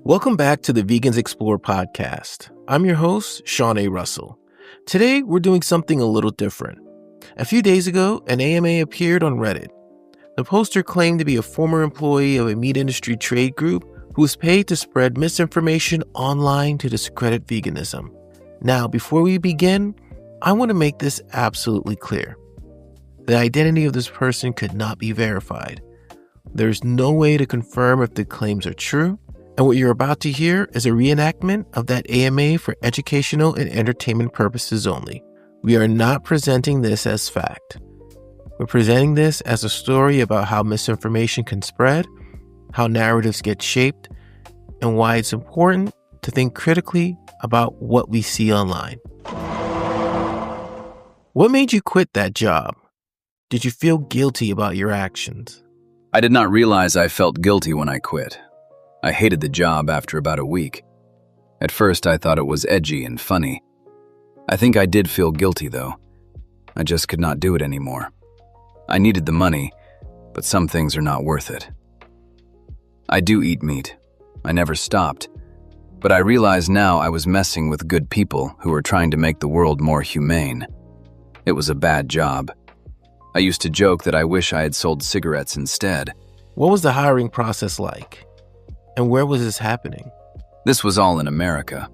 Welcome back to the Vegans Explore podcast. I'm your host, Sean A. Russell. Today, we're doing something a little different. A few days ago, an AMA appeared on Reddit. The poster claimed to be a former employee of a meat industry trade group who was paid to spread misinformation online to discredit veganism. Now, before we begin, I want to make this absolutely clear. The identity of this person could not be verified. There's no way to confirm if the claims are true. And what you're about to hear is a reenactment of that AMA for educational and entertainment purposes only. We are not presenting this as fact. We're presenting this as a story about how misinformation can spread, how narratives get shaped, and why it's important to think critically about what we see online. What made you quit that job? Did you feel guilty about your actions? I did not realize I felt guilty when I quit. I hated the job after about a week. At first, I thought it was edgy and funny. I think I did feel guilty, though. I just could not do it anymore. I needed the money, but some things are not worth it. I do eat meat. I never stopped. But I realize now I was messing with good people who were trying to make the world more humane. It was a bad job. I used to joke that I wish I had sold cigarettes instead. What was the hiring process like? And where was this happening? This was all in America.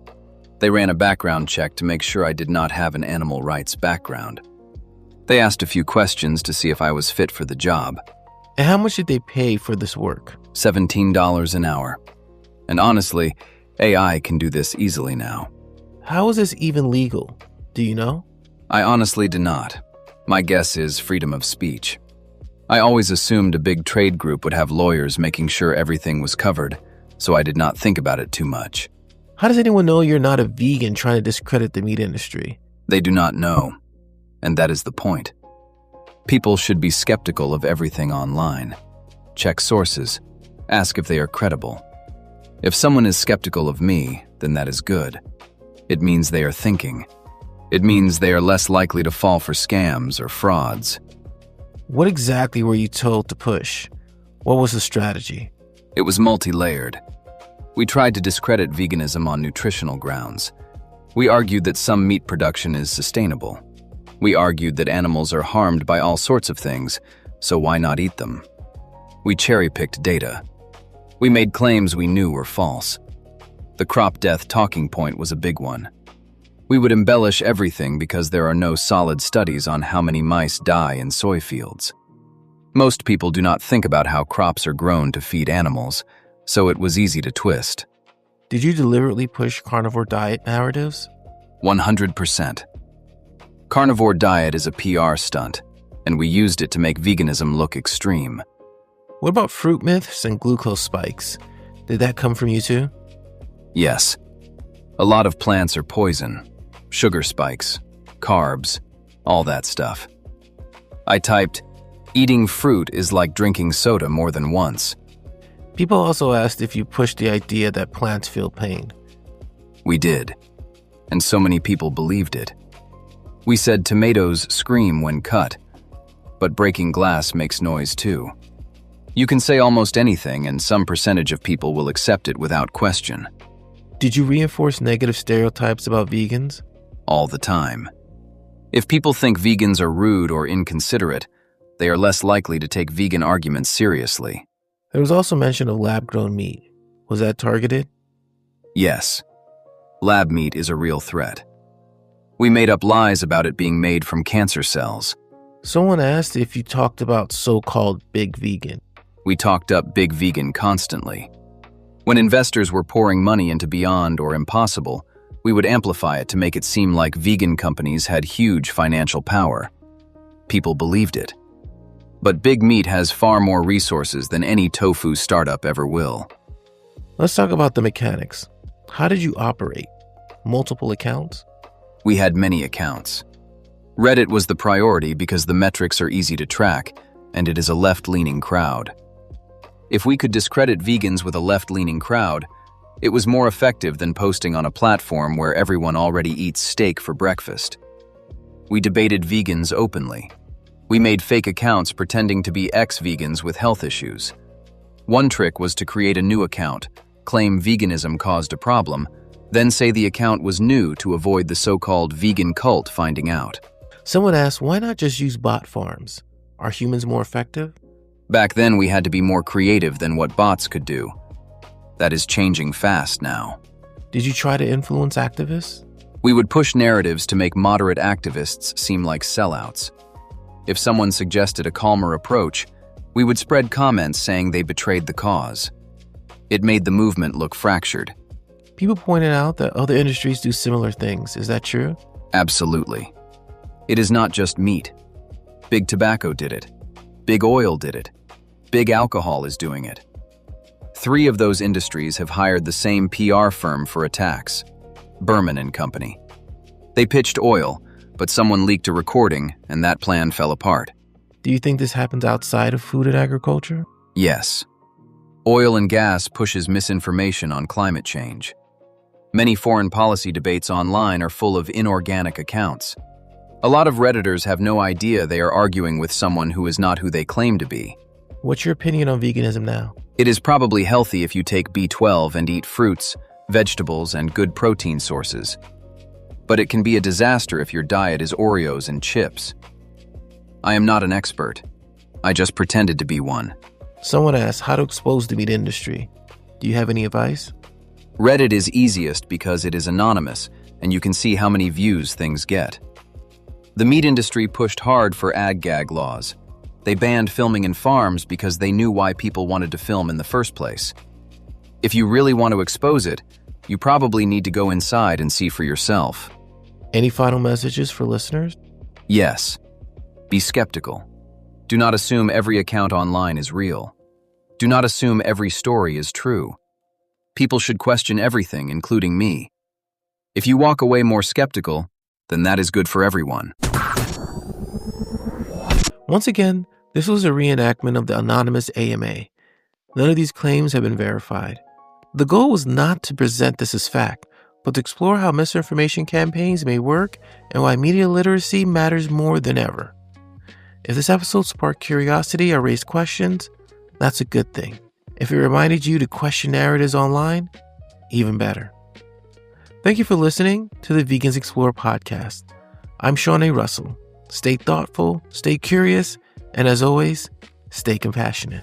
They ran a background check to make sure I did not have an animal rights background. They asked a few questions to see if I was fit for the job. And how much did they pay for this work? $17 an hour. And honestly, AI can do this easily now. How is this even legal? Do you know? I honestly do not. My guess is freedom of speech. I always assumed a big trade group would have lawyers making sure everything was covered, so I did not think about it too much. How does anyone know you're not a vegan trying to discredit the meat industry? They do not know, and that is the point. People should be skeptical of everything online. Check sources. Ask if they are credible. If someone is skeptical of me, then that is good. It means they are thinking. It means they are less likely to fall for scams or frauds. What exactly were you told to push? What was the strategy? It was multi-layered. We tried to discredit veganism on nutritional grounds. We argued that some meat production is sustainable. We argued that animals are harmed by all sorts of things, so why not eat them? We cherry-picked data. We made claims we knew were false. The crop death talking point was a big one. We would embellish everything because there are no solid studies on how many mice die in soy fields. Most people do not think about how crops are grown to feed animals, so it was easy to twist. Did you deliberately push carnivore diet narratives? 100%. Carnivore diet is a PR stunt, and we used it to make veganism look extreme. What about fruit myths and glucose spikes? Did that come from you too? Yes. A lot of plants are poison. Sugar spikes, carbs, all that stuff. I typed, "Eating fruit is like drinking soda more than once." People also asked if you pushed the idea that plants feel pain. We did, and so many people believed it. We said tomatoes scream when cut, but breaking glass makes noise too. You can say almost anything, and some percentage of people will accept it without question. Did you reinforce negative stereotypes about vegans? All the time. If people think vegans are rude or inconsiderate, they are less likely to take vegan arguments seriously. There was also mention of lab-grown meat. Was that targeted? Yes. Lab meat is a real threat. We made up lies about it being made from cancer cells. Someone asked if you talked about so-called big vegan. We talked up big vegan constantly. When investors were pouring money into Beyond or Impossible, we would amplify it to make it seem like vegan companies had huge financial power. People believed it. But big meat has far more resources than any tofu startup ever will. Let's talk about the mechanics. How did you operate? Multiple accounts? We had many accounts. Reddit was the priority because the metrics are easy to track, and it is a left-leaning crowd. If we could discredit vegans with a left-leaning crowd, it was more effective than posting on a platform where everyone already eats steak for breakfast. We debated vegans openly. We made fake accounts pretending to be ex-vegans with health issues. One trick was to create a new account, claim veganism caused a problem, then say the account was new to avoid the so-called vegan cult finding out. Someone asked, why not just use bot farms? Are humans more effective? Back then, we had to be more creative than what bots could do. That is changing fast now. Did you try to influence activists? We would push narratives to make moderate activists seem like sellouts. If someone suggested a calmer approach, we would spread comments saying they betrayed the cause. It made the movement look fractured. People pointed out that other industries do similar things. Is that true? Absolutely. It is not just meat. Big tobacco did it. Big oil did it. Big alcohol is doing it. 3 of those industries have hired the same PR firm for attacks, Berman and Company. They pitched oil, but someone leaked a recording, and that plan fell apart. Do you think this happens outside of food and agriculture? Yes. Oil and gas pushes misinformation on climate change. Many foreign policy debates online are full of inorganic accounts. A lot of Redditors have no idea they are arguing with someone who is not who they claim to be. What's your opinion on veganism now? It is probably healthy if you take B12 and eat fruits, vegetables, and good protein sources. But it can be a disaster if your diet is Oreos and chips. I am not an expert. I just pretended to be one. Someone asked how to expose the meat industry. Do you have any advice? Reddit is easiest because it is anonymous, and you can see how many views things get. The meat industry pushed hard for ag-gag laws. They banned filming in farms because they knew why people wanted to film in the first place. If you really want to expose it, you probably need to go inside and see for yourself. Any final messages for listeners? Yes. Be skeptical. Do not assume every account online is real. Do not assume every story is true. People should question everything, including me. If you walk away more skeptical, then that is good for everyone. Once again, this was a reenactment of the anonymous AMA. None of these claims have been verified. The goal was not to present this as fact, but to explore how misinformation campaigns may work and why media literacy matters more than ever. If this episode sparked curiosity or raised questions, that's a good thing. If it reminded you to question narratives online, even better. Thank you for listening to the Vegans Explore podcast. I'm Sean A. Russell. Stay thoughtful, stay curious, and as always, stay compassionate.